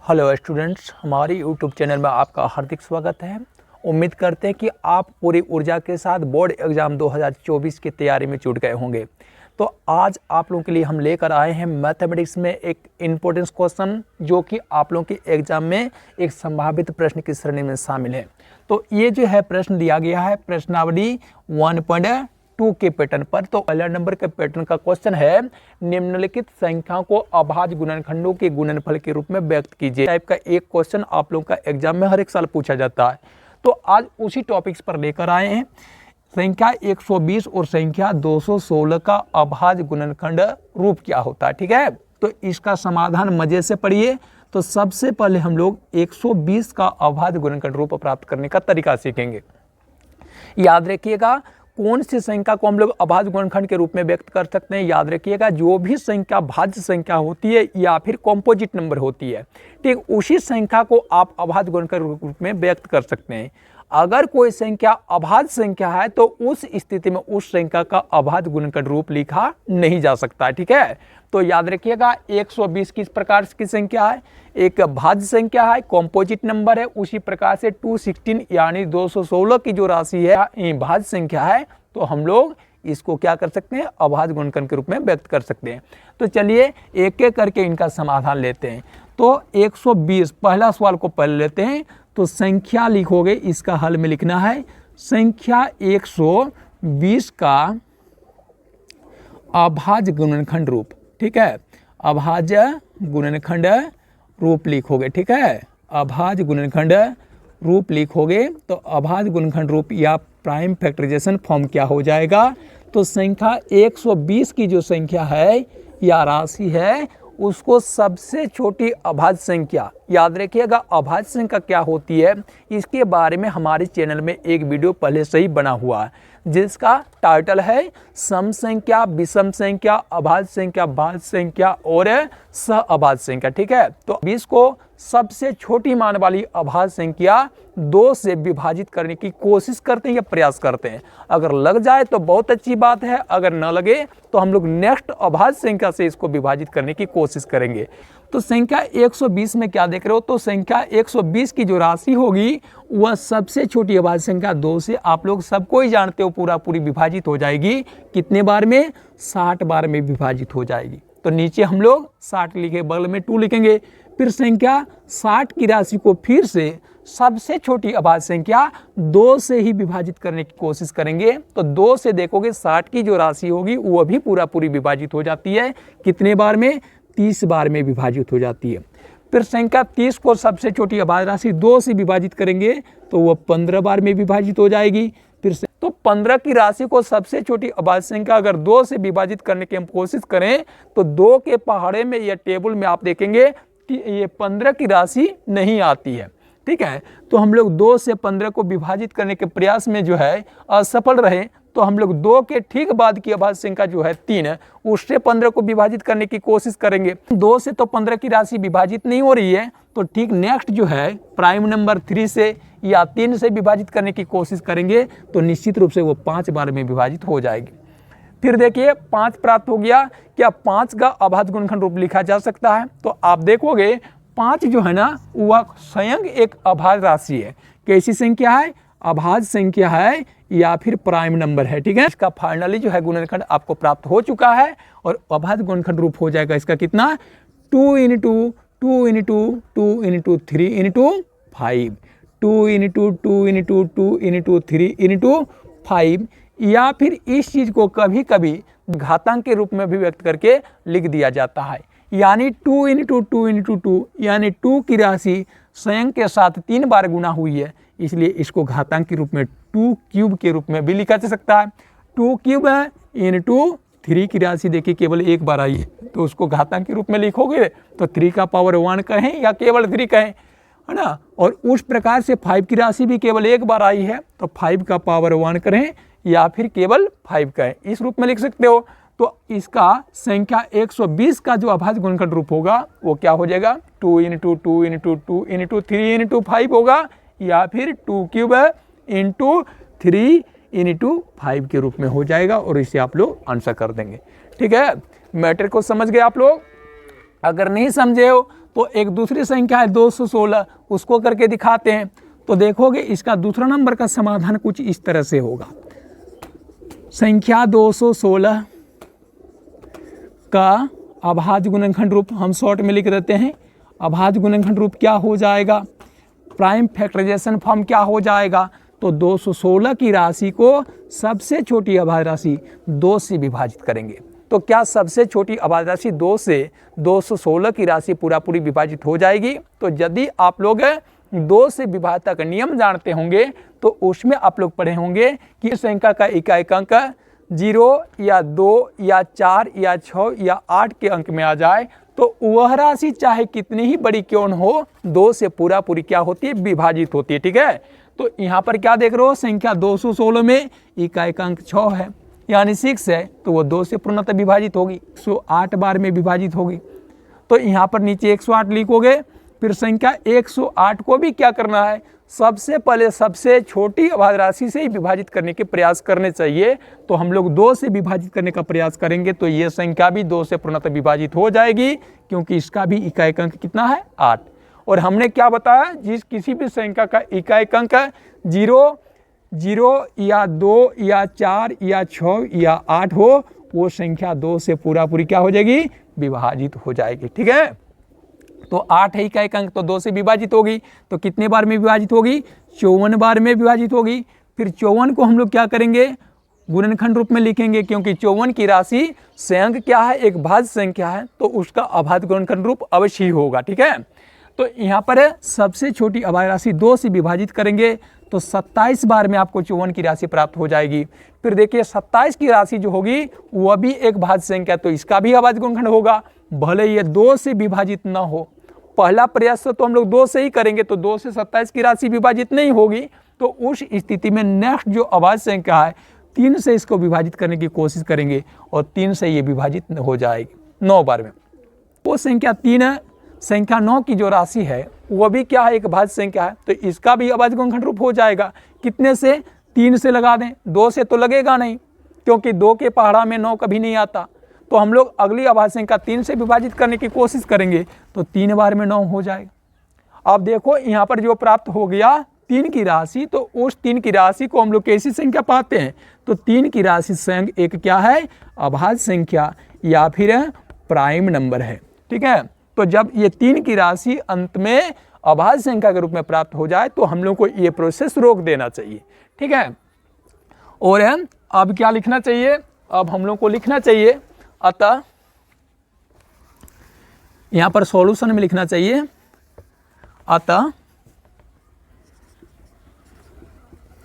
Hello students, हमारे YouTube channel में आपका हार्दिक स्वागत है। उम्मीद करते हैं कि आप पूरी ऊर्जा के साथ बोर्ड एग्ज़ाम 2024 की तैयारी में जुट गए होंगे। तो आज आप लोगों के लिए हम लेकर आए हैं मैथमेटिक्स में एक इम्पोर्टेंस क्वेश्चन, जो कि आप लोगों के एग्ज़ाम में एक संभावित प्रश्न की श्रेणी में शामिल है। तो ये जो है प्रश्न दिया गया है प्रश्नावली 1.2 के पैटर्न पर। तो पहला नंबर के पैटर्न का क्वेश्चन है, निम्नलिखित संख्या को अभाज्य गुणनखंडों के गुणनफल के रूप में व्यक्त कीजिए। टाइप का एक क्वेश्चन आप लोगों का एग्जाम में हर एक साल पूछा जाता है। तो आज उसी टॉपिक्स पर लेकर आए हैं। संख्या 120 और संख्या 216 का अभाज्य गुणनखंड रूप क्या होता है, ठीक है। तो इसका समाधान मजे से पढ़िए। तो सबसे पहले हम लोग 120 का अभाज्य गुणनखंड रूप प्राप्त करने का तरीका सीखेंगे। याद रखिएगा, कौन सी संख्या को हम लोग अभाज्य गुणनखंड के रूप में व्यक्त कर सकते हैं। याद रखिएगा, जो भी संख्या भाज्य संख्या होती है या फिर कॉम्पोजिट नंबर होती है, ठीक, उसी संख्या को आप अभाज्य गुणनखंड के रूप में व्यक्त कर सकते हैं। अगर कोई संख्या अभाज्य संख्या है तो उस स्थिति में उस संख्या का अभाज्य गुणनखंड रूप लिखा नहीं जा सकता, ठीक है। तो याद रखिएगा, 120 किस प्रकार की संख्या है, एक भाज्य संख्या है, कॉम्पोजिट नंबर है। उसी प्रकार से 216 यानी 216 की जो राशि है भाज्य संख्या है, तो हम लोग इसको क्या कर सकते हैं, अभाज्य गुणनखंड के रूप में व्यक्त कर सकते हैं। तो चलिए एक एक करके इनका समाधान लेते हैं। तो 120 पहला सवाल को पढ़ लेते हैं। तो संख्या लिखोगे, इसका हल में लिखना है संख्या 120 का अभाज्य गुणनखंड रूप, ठीक है। अभाज्य गुणनखंड रूप लिखोगे, ठीक है। अभाज्य गुणनखंड रूप लिखोगे तो अभाज्य गुणनखंड रूप या प्राइम फैक्टराइजेशन फॉर्म क्या हो जाएगा। तो संख्या 120 की जो संख्या है या राशि है, उसको सबसे छोटी अभाज्य संख्या, याद रखिएगा अभाज्य संख्या क्या होती है, इसके बारे में हमारे चैनल में एक वीडियो पहले से ही बना हुआ है, जिसका टाइटल है सम संख्या, विषम संख्या, अभाज्य संख्या, भाज्य संख्या और सह अभाज्य संख्या, ठीक है। तो 20 को सबसे छोटी मान वाली अभाज्य संख्या 2 से विभाजित करने की कोशिश करते हैं या प्रयास करते हैं। अगर लग जाए तो बहुत अच्छी बात है, अगर न लगे तो हम लोग नेक्स्ट अभाज्य संख्या से इसको विभाजित करने की कोशिश करेंगे। तो संख्या 120 में क्या देख रहे हो, तो संख्या 120 की जो राशि होगी वह सबसे छोटी अभाज्य संख्या 2 से, आप लोग सबको ही जानते हो, पूरी विभाजित हो जाएगी। कितने बार में, 60 बार में विभाजित हो जाएगी। तो नीचे हम लोग 60 लिखे, बगल में 2 लिखेंगे। फिर संख्या 60 की राशि को फिर से सबसे छोटी अभाज्य संख्या 2 से ही विभाजित करने की कोशिश करेंगे। तो 2 से देखोगे 60 की जो राशि होगी वह भी पूरी विभाजित हो जाती है। कितने बार में, 30 बार में विभाजित हो जाती है। फिर संख्या 30 को सबसे छोटी अभाज्य राशि 2 से विभाजित करेंगे तो वह 15 बार में विभाजित हो जाएगी। फिर से तो 15 की राशि को सबसे छोटी अभाज्य संख्या अगर 2 से विभाजित करने की हम कोशिश करें तो 2 के पहाड़े में या टेबल में आप देखेंगे कि ये 15 की राशि नहीं आती है, ठीक है। तो हम लोग 2 से 15 को विभाजित करने के प्रयास में जो है असफल रहे, तो हम लोग 2 के ठीक बाद की अभाज्य संख्या जो है 3, उससे 15 को विभाजित करने की कोशिश करेंगे। 2 से तो 15 की राशि विभाजित नहीं हो रही है, तो ठीक नेक्स्ट जो है प्राइम नंबर 3 से या 3 से विभाजित करने की कोशिश करेंगे, तो निश्चित रूप से वो 5 बार में विभाजित हो जाएगी। फिर देखिए 5 प्राप्त हो गया। क्या 5 का अभाज्य गुणनखंड रूप लिखा जा सकता है? तो आप देखोगे 5 जो है ना, वह स्वयं एक अभाज्य राशि है। कैसी संख्या है, अभाज्य संख्या है या फिर प्राइम नंबर है, ठीक है। इसका फाइनली जो है गुणनखंड आपको प्राप्त हो चुका है और अभाज्य गुणनखंड रूप हो जाएगा इसका कितना, 2 into 2 into 2 into 3 into 5, 2 into 2 into 2 into 3 into 5। या फिर इस चीज को कभी कभी घातांक के रूप में भी व्यक्त करके लिख दिया जाता है, यानी 2 इंटू 2 इंटू 2, यानी 2 की राशि स्वयं के साथ 3 बार गुना हुई है, इसलिए इसको घातांक के रूप में 2 क्यूब के रूप में भी लिखा जा सकता है। 2 क्यूब है इंटू 3 की राशि देखिए केवल 1 बार आई है, तो उसको घातांक के रूप में लिखोगे तो 3 का पावर 1 कहें या केवल 3 कहें, है ना। और उस प्रकार से 5 की राशि भी केवल 1 बार आई है, तो 5 का पावर 1 करें या फिर केवल 5 कहें, इस रूप में लिख सकते हो। तो इसका संख्या 120 का जो अभाज्य गुणनखंड रूप होगा वो क्या हो जाएगा, 2 इंटू 2 इंटू 2 इंटू 3 इंटू 5 होगा, या फिर 2 क्यूब इंटू 3 इंटू 5 के रूप में हो जाएगा, और इसे आप लोग आंसर कर देंगे, ठीक है। मैटर को समझ गए आप लोग? अगर नहीं समझे हो तो एक दूसरी संख्या है 216, उसको करके दिखाते हैं। तो देखोगे इसका दूसरा नंबर का समाधान कुछ इस तरह से होगा। संख्या 216 का अभाज्य गुणनखंड रूप हम शॉर्ट में लिख देते हैं। अभाज्य गुणनखंड रूप क्या हो जाएगा, प्राइम फैक्टराइजेशन फॉर्म क्या हो जाएगा, तो 216 की राशि को सबसे छोटी अभाज्य राशि 2 से विभाजित करेंगे। तो क्या सबसे छोटी अभाज्य राशि 2 से 216 की राशि पूरा पूरी विभाजित हो जाएगी। तो यदि आप लोग 2 से विभाजन का नियम जानते होंगे तो उसमें आप लोग पढ़े होंगे कि संख्या का इकाई अंक 0 या 2 या 4 या 6 या 8 के अंक में आ जाए तो वह राशि चाहे कितनी ही बड़ी क्यों न हो 2 से पूरा पूरी क्या होती है, विभाजित होती है। ठीक है, तो यहाँ पर क्या देख रहे हो, संख्या 216 में इकाई का अंक 6 है यानी 6 है, तो वो 2 से पूर्णतः विभाजित होगी, 108 बार में विभाजित होगी। तो यहाँ पर नीचे 108 लिखोगे, फिर संख्या 108 को भी क्या करना है, सबसे पहले सबसे छोटी अभाज्य राशि से ही विभाजित करने के प्रयास करने चाहिए। तो हम लोग 2 से विभाजित करने का प्रयास करेंगे तो ये संख्या भी 2 से पूर्णतः विभाजित हो जाएगी, क्योंकि इसका भी इकाई अंक कितना है, 8। और हमने क्या बताया, जिस किसी भी संख्या का इकाई अंक 0, 0 या 2 या 4 या 6 या 8 हो, वो संख्या 2 से पूरा पूरी क्या हो जाएगी, विभाजित हो जाएगी। ठीक है, तो 8 है इकाई अंक, तो 2 से विभाजित होगी, तो कितने बार में विभाजित होगी, 54 बार में विभाजित होगी। फिर 54 को हम लोग क्या करेंगे, गुणनखंड रूप में लिखेंगे, क्योंकि 54 की राशि संख्या क्या है, एक भाज्य संख्या है, तो उसका अभाज्य गुणनखंड रूप अवश्य ही होगा। ठीक है, तो यहाँ पर सबसे छोटी अभाज्य राशि 2 से विभाजित करेंगे तो 27 बार में आपको 54 की राशि प्राप्त हो जाएगी। फिर देखिए 27 की राशि जो होगी वह भी एक भाज्य संख्या, तो इसका भी अभाज्य गुणनखंड होगा, भले ये 2 से विभाजित ना हो। पहला प्रयास तो हम लोग 2 से ही करेंगे, तो 2 से 27 की राशि विभाजित नहीं होगी, तो उस स्थिति में नेक्स्ट जो अभाज्य संख्या है 3 से इसको विभाजित करने की कोशिश करेंगे और 3 से ये विभाजित हो जाएगी 9 बार में। वो संख्या 3 संख्या 9 की जो राशि है वह भी क्या है, एक भाज्य संख्या है, तो इसका भी अभाज्य गुणनखंड रूप हो जाएगा। कितने से, 3 से लगा दें, 2 से तो लगेगा नहीं, क्योंकि 2 के पहाड़ा में 9 कभी नहीं आता। तो हम लोग अगली अभाज्य संख्या 3 से विभाजित करने की कोशिश करेंगे तो 3 बार में 9 हो जाएगा। अब देखो यहाँ पर जो प्राप्त हो गया 3 की राशि, तो उस 3 की राशि को हम लोग कैसी संख्या पाते हैं, तो 3 की राशि संग एक क्या है, अभाज्य संख्या या फिर प्राइम नंबर है। ठीक है, तो जब ये 3 की राशि अंत में अभाज्य संख्या के रूप में प्राप्त हो जाए तो हम लोग को ये प्रोसेस रोक देना चाहिए। ठीक है, और अब क्या लिखना चाहिए, अब हम लोग को लिखना चाहिए, अतः यहां पर सॉल्यूशन में लिखना चाहिए, अतः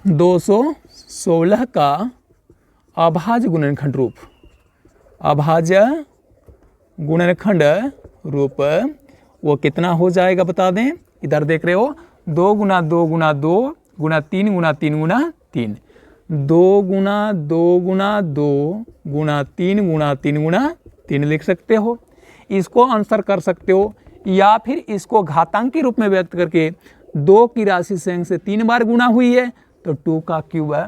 216 का अभाज्य गुणनखंड रूप, अभाज्य गुणनखंड रूप वो कितना हो जाएगा बता दें। इधर देख रहे हो 2 गुना 2 गुना 2 गुना 3 गुना 3 गुना 3, 2 गुना 2 गुना 2 गुना 3 गुना 3 गुना 3 लिख सकते हो। इसको आंसर कर सकते हो, या फिर इसको घातांक के रूप में व्यक्त करके 2 की राशि संख्या से 3 बार गुना हुई है तो 2 का क्यूब है,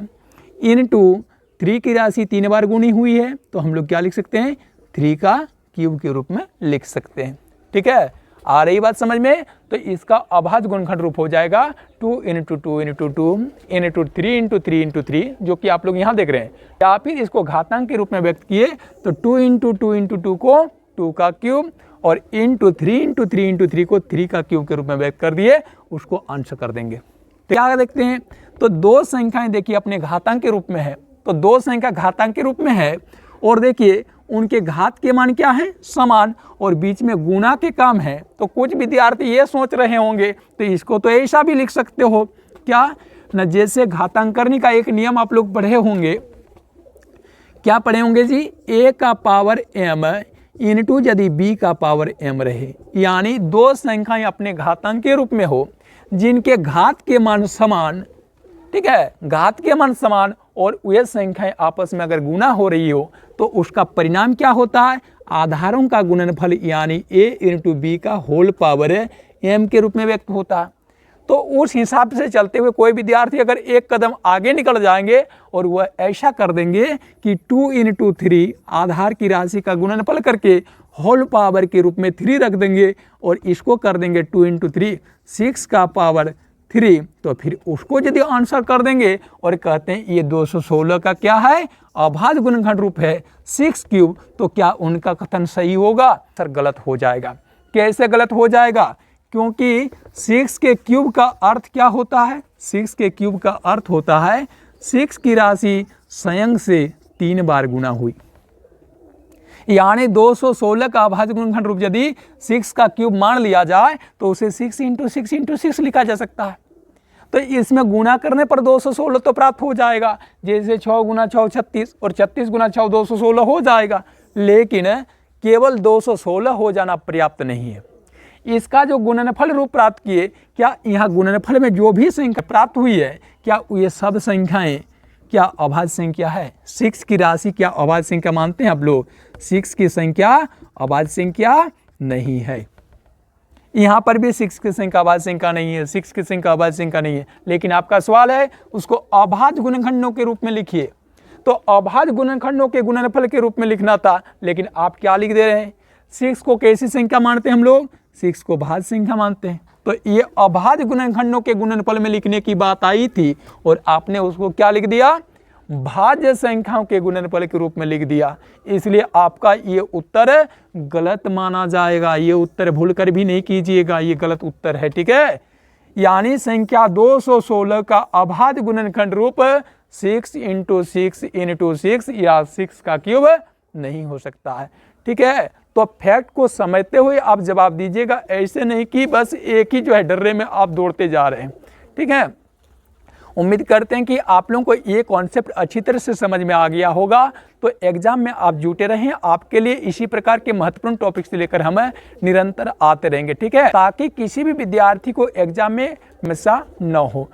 इनटू 3 की राशि 3 बार गुनी हुई है तो हम लोग क्या लिख सकते हैं, 3 का क्यूब के रूप में लिख सकते हैं। ठीक है, आ रही बात समझ में। तो इसका अभाज्य गुणनखंड रूप हो जाएगा 2 × 2 × 2 × 3 × 3 × 3, जो कि आप लोग यहाँ देख रहे हैं। या फिर इसको घातांक के रूप में व्यक्त किए तो 2 × 2 × 2 को 2 का क्यूब और इंटू 3 × 3 × 3 को 3 का क्यूब के रूप में व्यक्त कर दिए, उसको अंश कर देंगे। तो क्या देखते हैं, तो 2 संख्याएं देखिए अपने घातांक के रूप में है, तो 2 संख्या घातांक के रूप में है और देखिए उनके घात के मान क्या है, समान, और बीच में गुणा के काम है। तो कुछ विद्यार्थी ये सोच रहे होंगे तो इसको तो ऐसा भी लिख सकते हो क्या न, जैसे घातांकरणी का एक नियम आप लोग पढ़े होंगे, क्या पढ़े होंगे जी, a का पावर m इनटू यदि b का पावर m रहे, यानी 2 संख्याएं अपने घातांक के रूप में हो जिनके घात के मान समान, ठीक है, घात के मान समान, और वे संख्याएं आपस में अगर गुना हो रही हो तो उसका परिणाम क्या होता है, आधारों का गुणनफल यानी a × b का होल पावर m के रूप में व्यक्त होता है। तो उस हिसाब से चलते हुए कोई विद्यार्थी अगर एक कदम आगे निकल जाएंगे और वह ऐसा कर देंगे कि 2 × 3 आधार की राशि का गुणनफल करके होल पावर के रूप में 3 रख देंगे और इसको कर देंगे 2 × 3, 6 का पावर 3, तो फिर उसको यदि आंसर कर देंगे और कहते हैं ये 216 का क्या है, अभाज्य गुणनखंड रूप है 6 क्यूब, तो क्या उनका कथन सही होगा? सर गलत हो जाएगा। कैसे गलत हो जाएगा? क्योंकि 6 के क्यूब का अर्थ क्या होता है? 6 के क्यूब का अर्थ होता है 6 की राशि संयोग से 3 बार गुना हुई, यानी 216 का अभाज्य गुणनखंड रूप यदि 6 का क्यूब मान लिया जाए तो उसे 6 × 6 × 6 लिखा जा सकता है। तो इसमें गुणा करने पर 216 तो प्राप्त हो जाएगा, जैसे 6 × 6 36 और 36 × 6 216 हो जाएगा, लेकिन केवल 216 हो जाना पर्याप्त नहीं है। इसका जो गुणनफल रूप प्राप्त किए, क्या यहाँ गुणनफल में जो भी संख्या प्राप्त हुई है, क्या ये सब संख्याएं क्या अभाज्य संख्या है? 6 की राशि क्या अभाज्य संख्या मानते हैं आप लोग? 6 की संख्या अभाज्य संख्या नहीं है। यहाँ पर भी 6 की संख्या अभाज्य संख्या नहीं है, 6 की संख्या अभाज्य संख्या नहीं है, लेकिन आपका सवाल है उसको अभाज्य गुणनखंडों के रूप में लिखिए। तो अभाज्य गुणनखंडों के गुणनफल के रूप में लिखना था, लेकिन आप क्या लिख दे रहे हैं? 6 को कैसी संख्या मानते हैं हम लोग? 6 को भाज्य संख्या मानते हैं। तो ये अभाज्य गुणनखंडों के गुणनफल में लिखने की बात आई थी और आपने उसको क्या लिख दिया? भाज्य संख्याओं के गुणनफल के रूप में लिख दिया, इसलिए आपका ये उत्तर गलत माना जाएगा। ये उत्तर भूल कर भी नहीं कीजिएगा, ये गलत उत्तर है, ठीक है। यानी संख्या 216 का अभाज्य गुणनखंड रूप 6 × 6 × 6 या 6 का क्यूब नहीं हो सकता है, ठीक है। तो फैक्ट को समझते हुए आप जवाब दीजिएगा, ऐसे नहीं कि बस एक ही जो है डर्रे में आप दौड़ते जा रहे हैं, ठीक है। उम्मीद करते हैं कि आप लोगों को ये कॉन्सेप्ट अच्छी तरह से समझ में आ गया होगा। तो एग्जाम में आप जुटे रहें, आपके लिए इसी प्रकार के महत्वपूर्ण टॉपिक्स लेकर हम निरंतर आते रहेंगे, ठीक है, ताकि किसी भी विद्यार्थी को एग्जाम में समस्या न हो।